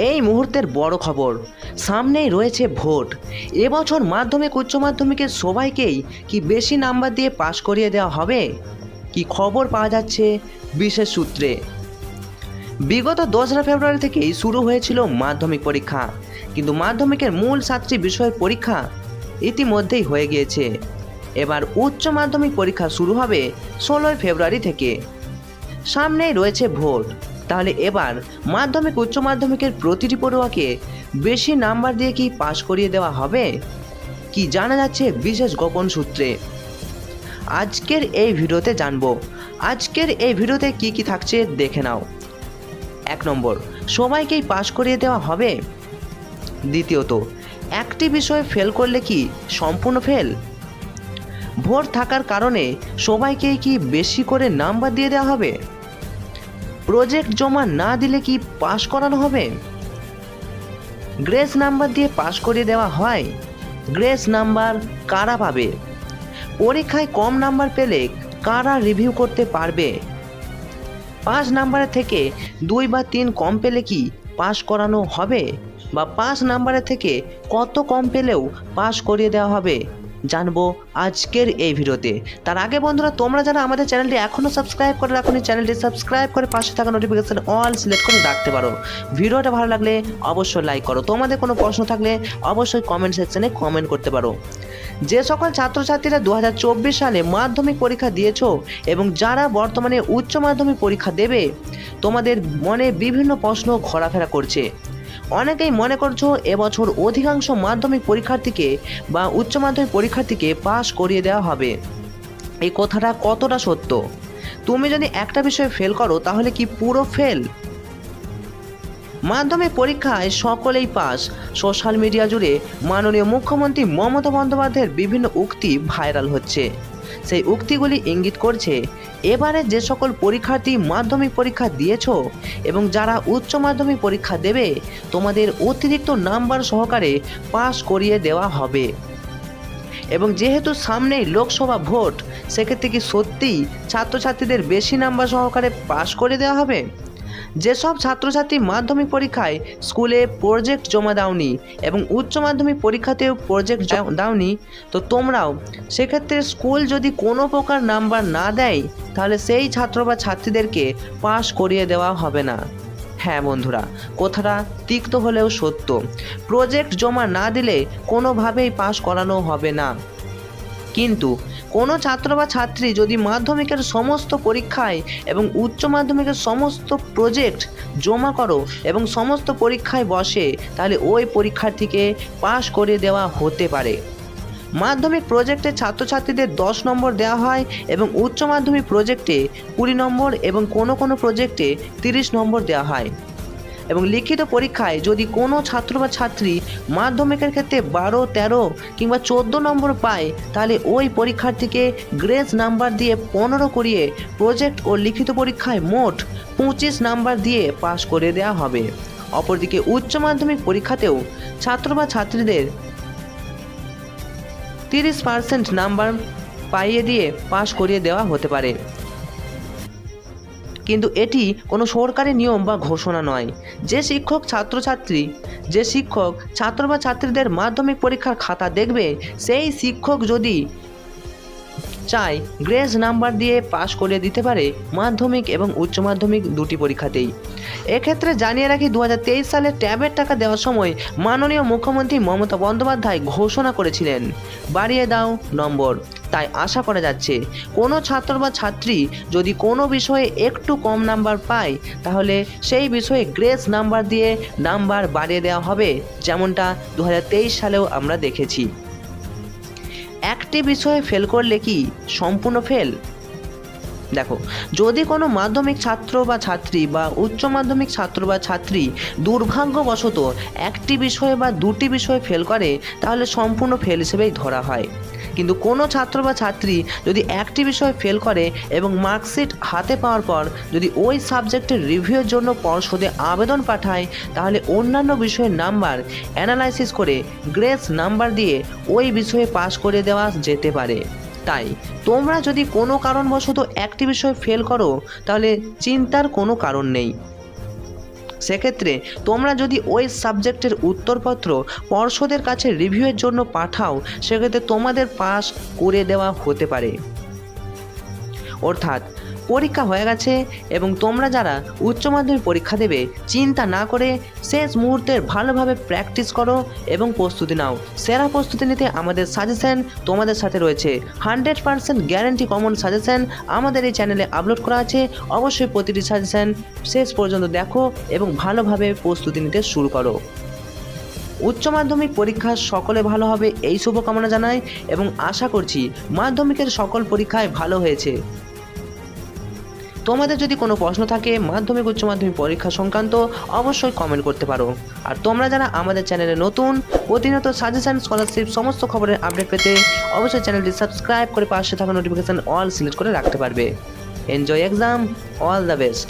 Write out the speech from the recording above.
এই মুহূর্তের বড় খবর, সামনেই রয়েছে ভোট। এবছর মাধ্যমিক উচ্চ মাধ্যমিকের সবাইকেই কি বেশি নাম্বার দিয়ে পাশ করিয়ে দেওয়া হবে? কি খবর পাওয়া যাচ্ছে বিশেষ সূত্রে। বিগত 2রা ফেব্রুয়ারি থেকেই শুরু হয়েছিল মাধ্যমিক পরীক্ষা, কিন্তু মাধ্যমিকের মূল 7টি বিষয়ের পরীক্ষা ইতিমধ্যেই হয়ে গিয়েছে। এবার উচ্চ মাধ্যমিক পরীক্ষা শুরু হবে 16 ফেব্রুয়ারি থেকে। সামনেই রয়েছে ভোট, তাহলে এবার মাধ্যমিক উচ্চ মাধ্যমিকের প্রতিটি পড়ুয়াকে বেশি নাম্বার দিয়ে কি পাশ করিয়ে দেওয়া হবে? কি জানা যাচ্ছে বিশেষ গোপন সূত্রে। আজকের এই ভিডিওতে জানবো। আজকের এই ভিডিওতে কি কি থাকছে দেখে নাও। 1 নম্বর, সবাইকেই পাশ করিয়ে দেওয়া হবে। দ্বিতীয়ত, একটি বিষয়ে ফেল করলে কি সম্পূর্ণ ফেল? ভোট থাকার কারণে সবাইকেই কি বেশি করে নাম্বার দিয়ে দেওয়া হবে? প্রজেক্ট জমা না দিলে কি পাশ করানো হবে? গ্রেস নাম্বার দিয়ে পাশ করিয়ে দেওয়া হয়। গ্রেস নাম্বার কারা পাবে? পরীক্ষায় কম নাম্বার পেলে কারা রিভিউ করতে পারবে? 5 নাম্বারের থেকে 2 বা 3 কম পেলে কি পাশ করানো হবে, বা 5 নাম্বারের থেকে কত কম পেলেও পাশ করিয়ে দেওয়া হবে জানবো আজকের এই ভিডিওতে। তার আগে বন্ধুরা, তোমরা যারা আমাদের চ্যানেলটি এখনও সাবস্ক্রাইব করে রাখোনি, চ্যানেলটি সাবস্ক্রাইব করে পাশে থাকা নোটিফিকেশন অল সিলেক্ট করে রাখতে পারো। ভিডিওটা ভালো লাগলে অবশ্যই লাইক করো। তোমাদের কোনো প্রশ্ন থাকলে অবশ্যই কমেন্ট সেকশনে কমেন্ট করতে পারো। যে সকল ছাত্রছাত্রীরা 2024 সালে মাধ্যমিক পরীক্ষা দিয়েছো এবং যারা বর্তমানে উচ্চ মাধ্যমিক পরীক্ষা দেবে, তোমাদের মনে বিভিন্ন প্রশ্ন ঘোরাফেরা করছে। অনেকেই মনে করছো এবছর অধিকাংশ মাধ্যমিক পরীক্ষার্থীকে বা উচ্চ মাধ্যমিক পরীক্ষার্থীকে পাশ করিয়ে দেওয়া হবে। এই কথাটা কতটা সত্য? তুমি যদি একটা বিষয়ে ফেল করো তাহলে কি পুরো ফেল? মাধ্যমিক পরীক্ষায় সকলেই পাস। সোশ্যাল মিডিয়া জুড়ে মাননীয় মুখ্যমন্ত্রী মমতা বন্দ্যোপাধ্যায়ের বিভিন্ন উক্তি ভাইরাল হচ্ছে। সেই উক্তিগুলি ইঙ্গিত করছে এবারে যে সকল পরীক্ষার্থী মাধ্যমিক পরীক্ষা দিয়েছো এবং যারা উচ্চ মাধ্যমিক পরীক্ষা দেবে, তোমাদের অতিরিক্ত নাম্বার সহকারে পাস করিয়ে দেওয়া হবে। এবং যেহেতু সামনেই লোকসভা ভোট, সেক্ষেত্রে কি সত্যিই ছাত্রছাত্রীদের বেশি নাম্বার সহকারে পাস করে দেওয়া হবে? যেসব ছাত্রছাত্রী মাধ্যমিক পরীক্ষায় স্কুলে প্রজেক্ট জমা দাওনি এবং উচ্চ মাধ্যমিক পরীক্ষাতেও প্রজেক্ট দাওনি, তো তোমরাও সেক্ষেত্রে স্কুল যদি কোনো প্রকার নাম্বার না দেয়, তাহলে সেই ছাত্র বা ছাত্রীদেরকে পাস করিয়ে দেওয়া হবে না। হ্যাঁ বন্ধুরা, কথাটা তিক্ত হলেও সত্য। প্রজেক্ট জমা না দিলে কোনোভাবেই পাস করানো হবে না। কিন্তু কোনো ছাত্র বা ছাত্রী যদি মাধ্যমিকের সমস্ত পরীক্ষায় এবং উচ্চ মাধ্যমিকের সমস্ত প্রজেক্ট জমা করো এবং সমস্ত পরীক্ষায় বসে, তাহলে ওই পরীক্ষার্থীকে পাস করে দেওয়া হতে পারে। মাধ্যমিক প্রজেক্টে ছাত্রছাত্রীদের 10 নম্বর দেওয়া হয় এবং উচ্চ মাধ্যমিক প্রজেক্টে 20 নম্বর এবং কোনো প্রজেক্টে 30 নম্বর দেওয়া হয়। এবং লিখিত পরীক্ষায় যদি কোনো ছাত্র বা ছাত্রী মাধ্যমিকের ক্ষেত্রে 12, 13 কিংবা 14 নম্বর পায়, তাহলে ওই পরীক্ষার্থীকে গ্রেস নাম্বার দিয়ে 15 করিয়ে প্রজেক্ট ও লিখিত পরীক্ষায় মোট 25 নাম্বার দিয়ে পাস করে দেওয়া হবে। অপরদিকে উচ্চ মাধ্যমিক পরীক্ষাতেও ছাত্র বা ছাত্রীদের 30% নাম্বার পাইয়ে দিয়ে পাস করিয়ে দেওয়া হতে পারে। কিন্তু এটি কোনো সরকারি নিয়ম বা ঘোষণা নয়। যে শিক্ষক ছাত্র বা ছাত্রীদের মাধ্যমিক পরীক্ষার খাতা দেখবে, সেই শিক্ষক যদি চায় গ্রেস নাম্বার দিয়ে পাস করিয়ে দিতে পারে মাধ্যমিক এবং উচ্চ মাধ্যমিক দুটি পরীক্ষাতেই। এক্ষেত্রে জানিয়ে রাখি, 2023 সালে ট্যাবের টাকা দেওয়ার সময় মাননীয় মুখ্যমন্ত্রী মমতা বন্দ্যোপাধ্যায় ঘোষণা করেছিলেন বাড়িয়ে দাও নম্বর। তাই আশা করা যাচ্ছে কোনো ছাত্র বা ছাত্রী যদি কোনো বিষয়ে একটু কম নাম্বার পায়, তাহলে সেই বিষয়ে গ্রেস নাম্বার দিয়ে নাম্বার বাড়িয়ে দেওয়া হবে, যেমনটা 2023 সালেও আমরা দেখেছি। একটি বিষয়ে ফেল করলে কি সম্পূর্ণ ফেল? দেখো, যদি কোনো মাধ্যমিক ছাত্র বা ছাত্রী বা উচ্চ মাধ্যমিক ছাত্র বা ছাত্রী দুর্ভাগ্যবশত একটি বিষয়ে বা দুটি বিষয়ে ফেল করে, তাহলে সম্পূর্ণ ফেল হিসেবেই ধরা হয়। কিন্তু কোনো ছাত্র বা ছাত্রী যদি একটি বিষয়ে ফেল করে এবং মার্কশিট হাতে পাওয়ার পর যদি ওই সাবজেক্টের রিভিউয়ের জন্য পর্ষদে আবেদন পাঠায়, তাহলে অন্যান্য বিষয়ের নাম্বার অ্যানালাইসিস করে গ্রেস নাম্বার দিয়ে ওই বিষয়ে পাস করে দেওয়া যেতে পারে। তাই তোমরা যদি কোনো কারণবশত একটি বিষয়ে ফেল করো, তাহলে চিন্তার কোনো কারণ নেই। সেক্ষেত্রে তোমরা যদি ওই সাবজেক্টের উত্তরপত্র পর্ষদের কাছে রিভিউয়ের জন্য পাঠাও, সেক্ষেত্রে তোমাদের পাস করে দেওয়া হতে পারে। অর্থাৎ পরীক্ষা হয়ে গেছে এবং তোমরা যারা উচ্চ মাধ্যমিক পরীক্ষা দেবে, চিন্তা না করে শেষ মুহূর্তের ভালোভাবে প্র্যাকটিস করো এবং প্রস্তুতি নাও। সেরা প্রস্তুতি নিতে আমাদের সাজেশন তোমাদের সাথে রয়েছে। 100% গ্যারান্টি কমন সাজেশন আমাদের এই চ্যানেলে আপলোড করা আছে। অবশ্যই প্রতিটি সাজেশন শেষ পর্যন্ত দেখো এবং ভালোভাবে প্রস্তুতি নিতে শুরু করো। উচ্চ মাধ্যমিক পরীক্ষা সকলে ভালো হবে এই শুভকামনা জানাই এবং আশা করছি মাধ্যমিকের সকল পরীক্ষায় ভালো হয়েছে। তোমাদের যদি কোনো প্রশ্ন থাকে মাধ্যমিক উচ্চ মাধ্যমিক পরীক্ষা সংক্রান্ত, অবশ্যই কমেন্ট করতে পারো। আর তোমরা যারা আমাদের চ্যানেলে নতুন, প্রতিনিয়ত সাজেশন, স্কলারশিপ সমস্ত খবরের আপডেট পেতে অবশ্যই চ্যানেলটি সাবস্ক্রাইব করে পাশে থাকা নোটিফিকেশন অল সিলেক্ট করে রাখতে পারবে। Enjoy exam, all the best.